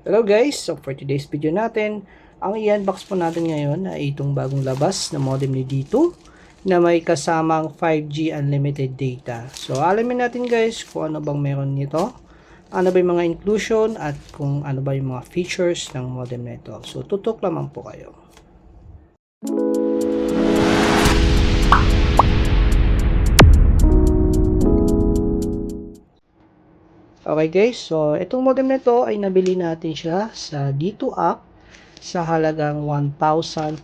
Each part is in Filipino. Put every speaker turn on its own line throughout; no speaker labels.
Hello guys! So for today's video natin, ang i-unbox po natin ngayon ay itong bagong labas na modem ni D2 na may kasamang 5G unlimited data. So alamin natin guys kung ano bang meron nito, ano ba yung mga inclusion at kung ano ba yung mga features ng modem nito. So tutok lamang po kayo. Okay guys, so itong modem nito ay nabili natin siya sa D2 app sa halagang 1,490.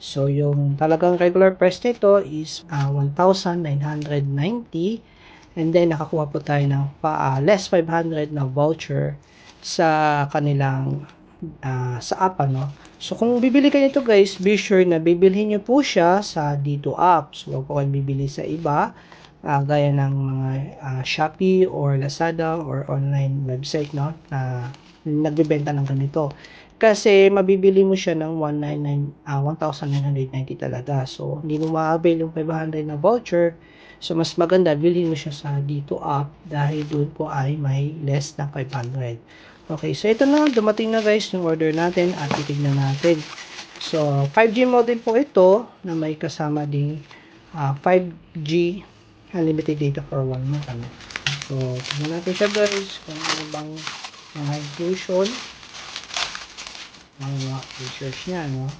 So, yung talagang regular price nito is 1,990. And then, nakakuha po tayo ng less 500 na voucher sa kanilang sa app, ano. So, kung bibili kayo nito guys, be sure na bibilhin nyo po siya sa D2 app. So, huwag po kayo bibili sa iba. Gaya ng mga Shopee or Lazada or online website, no, na nagbebenta ng ganito. Kasi mabibili mo siya ng 1,990 talaga. So, hindi mo ma-avail yung 500 na voucher. So, mas maganda, bilhin mo siya sa dito app dahil doon po ay may less na 500. Okay, so ito na, dumating na guys yung order natin at titignan natin. So, 5G modem po ito na may kasama ding 5G unlimited data for 1 month. Ano? So, tignan natin siya guys kung ano bang mga inclusion, mga features niya, no?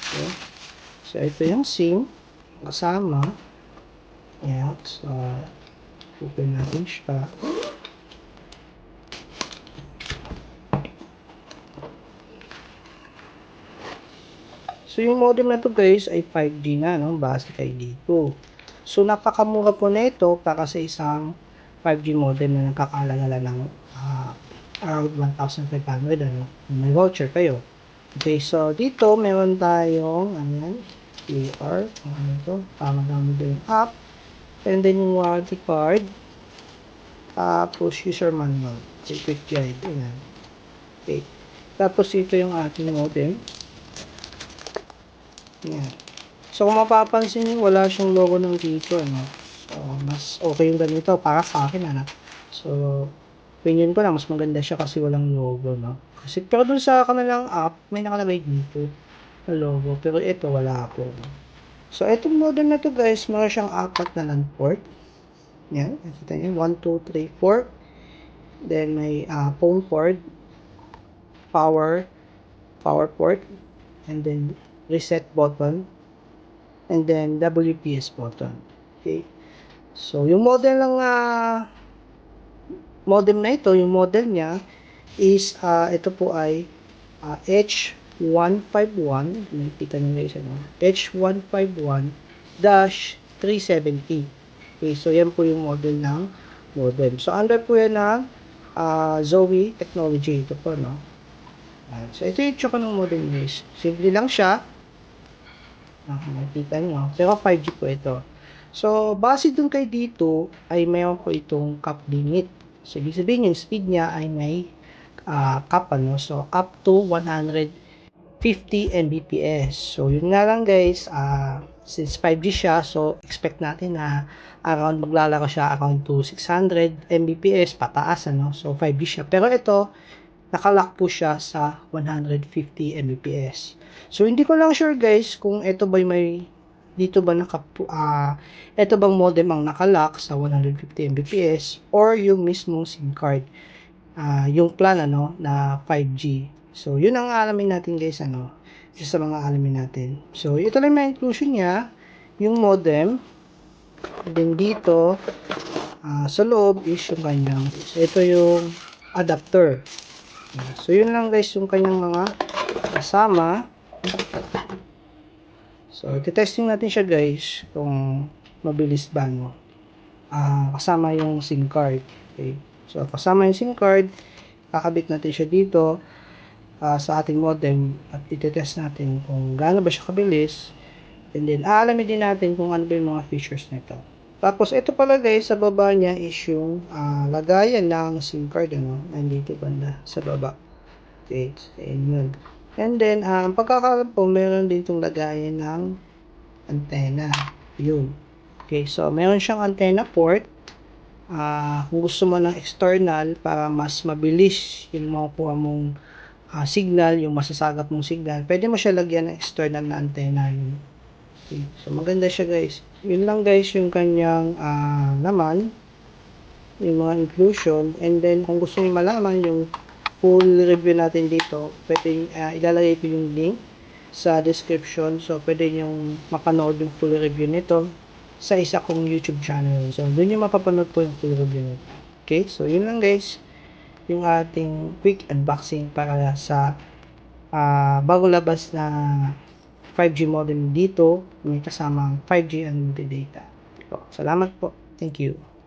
Okay. So, ito yung SIM kasama. Yan. So, open natin siya. So, yung modem na to guys ay 5G na, no? Base kay dito. So, napakamura po na ito para sa isang 5G modem na nagkakalaga ng around 1,500, ano? May voucher kayo. Okay, so dito meron tayong QR, ano ito, download yung app, and then yung warranty card, tapos user manual, quick guide, ayan. Okay, tapos ito yung ating modem. Ayan. So kung mapapansin nyo, wala siyang logo ng dito, ano. So mas okay yung ganito para sa akin, ano. So opinion ko lang, mas maganda siya kasi walang logo, no. Kasi pero dun sa kanilang app, may nakalagay dito na logo, pero ito wala po. So itong modem na to guys, meron siyang apat na LAN port. Yan, nakita niyo, 1, 2, 3, 4. Then may phone port, power, power port, and then reset button, and then WPS button. Okay. So yung model ng modem na ito, yung model niya is ito po ay H151, nakikita nyo guys, ano? H151-370. Okay, so yan po yung model ng modem. So under po yan ng Zoe technology, ito po, no? So ito yung tsaka ng modem guys. Simple lang siya. Nakikita nyo, pero 5G po ito. So base dun kay dito ay mayroon po itong cap limit. So ibig sabihin yung speed niya ay may cap, ano, so up to 150 Mbps. So yun nga lang guys, since 5G siya, so expect natin na around maglalaro siya around to 600 Mbps pataas, ano. So 5G siya, pero ito nakalock po siya sa 150 Mbps. So hindi ko lang sure guys kung ito ba may dito ba ito bang modem ang nakalock sa 150 Mbps or yung mismong SIM card, yung plan, ano, na 5G. So yun ang alamin natin guys, ano, isa sa mga alamin natin. So ito lang yung inclusion niya, yung modem, and then dito sa loob is yung kanyang, ito yung adapter. So yun lang guys yung kanyang mga kasama. So testing natin siya guys kung mabilis ba, no. Kasama yung SIM card. Okay. So kasama yung SIM card, kakabit natin siya dito sa ating modem at itetest natin kung gaano ba siya kabilis, and then aalamin din natin kung ano ba yung mga features nito. Tapos ito pala guys, sa baba niya is yung lagayan ng SIM card, ano, nandito banda sa baba. Okay, so yun. And then pagkakaroon po, meron ditong lagayan ng antenna. Yun. Okay, so meron siyang antenna port Kung gusto mo ng external para mas mabilis yung makukuha mong signal, yung masasagap mong signal, pwede mo siya lagyan ng external na antena. Okay. So maganda siya guys. Yun lang guys yung kanyang laman, yung mga inclusion. And then kung gusto niyo malaman yung full review natin dito, pwede ilalagay ko yung link sa description. So pwede yung mapanood yung full review nito sa isa kong YouTube channel. So doon yung mapapanood po yung full review nito. Okay, so yun lang guys yung ating quick unboxing para sa bago labas na 5G modem dito, may kasamang 5G unlimited data. So, salamat po. Thank you.